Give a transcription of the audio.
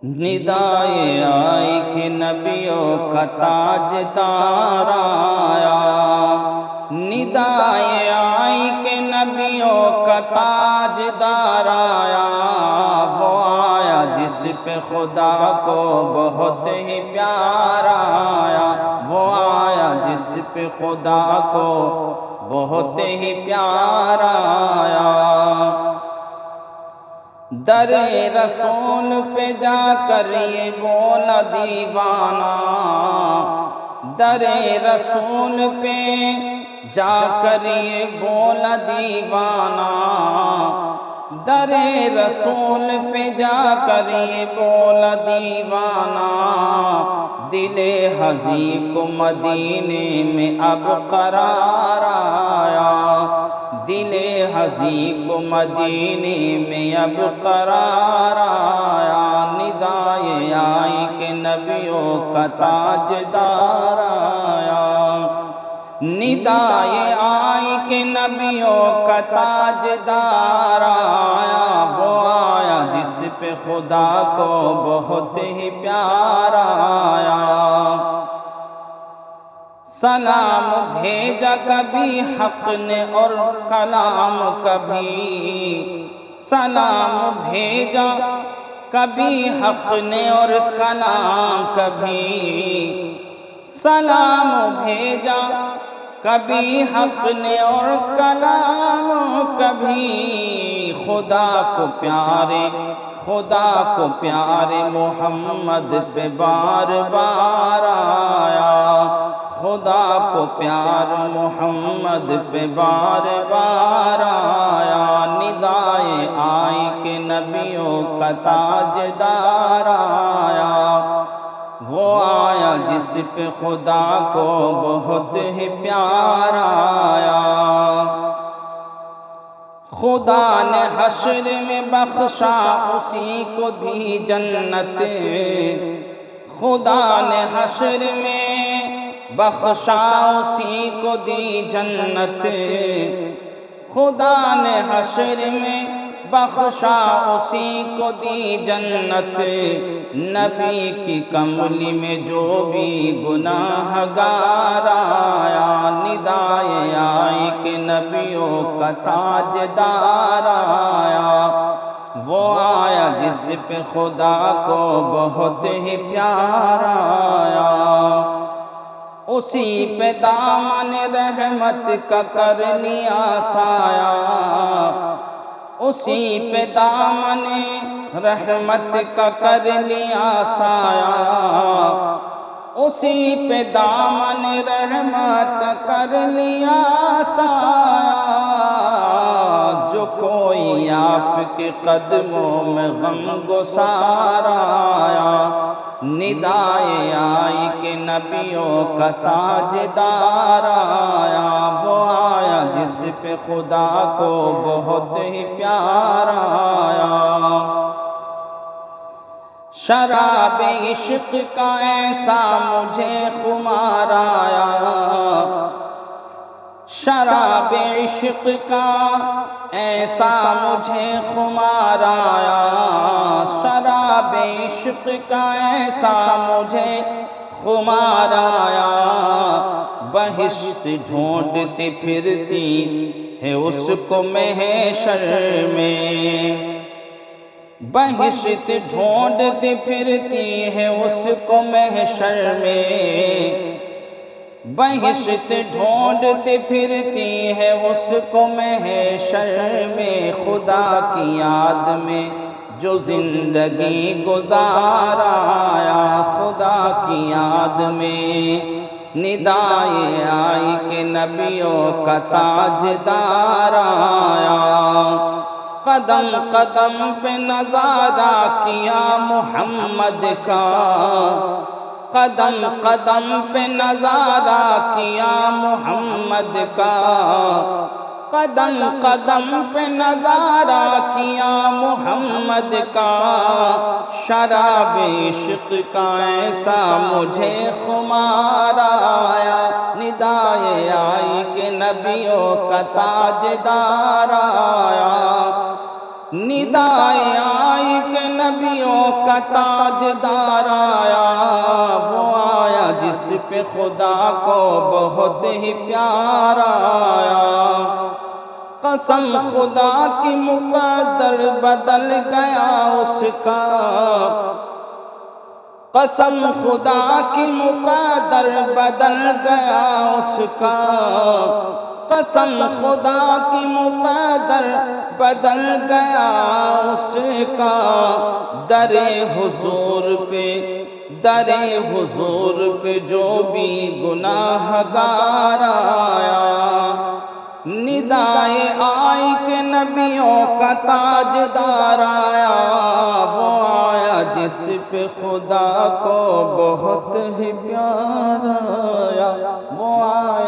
ندائے آئی کہ نبیوں کا تاجدار آیا، ندائے آئی کہ نبیوں کا تاجدار آیا، وہ آیا جس پہ خدا کو بہت ہی پیار آیا، وہ آیا جس پہ خدا کو بہت ہی پیار آیا۔ در رسول پہ جا کر یہ بولا دیوانہ، در رسول پہ جا کر یہ بولا دیوانہ، در رسول پہ جا کر یہ بولا دیوانہ، دل حزین کو مدینے میں اب قرار آیا، دل حزین کو مدینے میں اب قرار آیا، ندائے آئی کہ نبیوں کا تاجدار آیا، ندائے آئی کہ نبیوں کا تاجدار آیا، وہ آیا جس پہ خدا کو بہت ہی پیار آیا۔ سلام بھیجا کبھی حق نے اور کلام کبھی، سلام بھیجا کبھی حق نے اور کلام کبھی، سلام بھیجا کبھی حق نے اور کلام کبھی، خدا کو پیارے خدا کو پیارے محمد پہ بار بار آیا، خدا کو پیار محمد پہ بار بار آیا، ندائے آئی کہ نبیوں کا تاجدار آیا، وہ آیا جس پہ خدا کو بہت ہی پیار آیا۔ خدا نے حشر میں بخشا اسی کو دی جنت، خدا نے حشر میں بخشا اسی کو دی جنت، خدا نے حشر میں بخشا اسی کو دی جنت، نبی کی کملی میں جو بھی گناہ گار آیا، ندائے آئی کہ نبیوں کا تاجدار آیا، وہ آیا جس پہ خدا کو بہت ہی پیار آیا، اسی پہ دامن رحمت کا کر لیا سایہ، اسی پہ دامن رحمت کا کر لیا سایہ، اسی پہ دامن رحمت کا کر لیا سایہ، جو کوئی آپ کے قدموں میں غم گسار آیا، ندائے آئی کہ نبیوں کا تاجدار آیا، وہ آیا جس پہ خدا کو بہت ہی پیار آیا۔ شراب عشق کا ایسا مجھے خمار آیا، شراب عشق کا ایسا مجھے خمار آیا، شراب عشق کا ایسا مجھے خمار آیا، بہشت ڈھونڈتی پھرتی ہے اس کو محشر میں، بہشت ڈھونڈتی پھرتی ہے اس کو محشر میں، بہشت ڈھونڈتی پھرتی ہے اس کو محشر میں، خدا کی یاد میں جو زندگی گزار آیا، خدا کی یاد میں ندائے آئی کہ نبیوں کا تاجدار آیا، قدم قدم پہ نظارہ کیا محمد کا، قدم قدم پہ نظارہ کیا محمد کا، قدم قدم پہ نظارہ کیا محمد کا، شراب عشق کا ایسا مجھے خمار آیا، ندائے آئی کہ نبیوں کا تاجدار آیا، ندائے آئی کہ نبیوں کا تاجدار آیا، وہ آیا جس پہ خدا کو بہت ہی پیار آیا۔ قسم خدا کی مقدر بدل گیا اس کا، قسم خدا کی مقدر بدل گیا اس کا، قسم خدا کی مقدر بدل گیا اس کا۔ در حضور پہ جو بھی گناہ گار آیا، ندائے آئی کہ نبیوں کا تاجدار آیا، وہ آیا جس پہ خدا کو بہت ہی پیار آیا، وہ آیا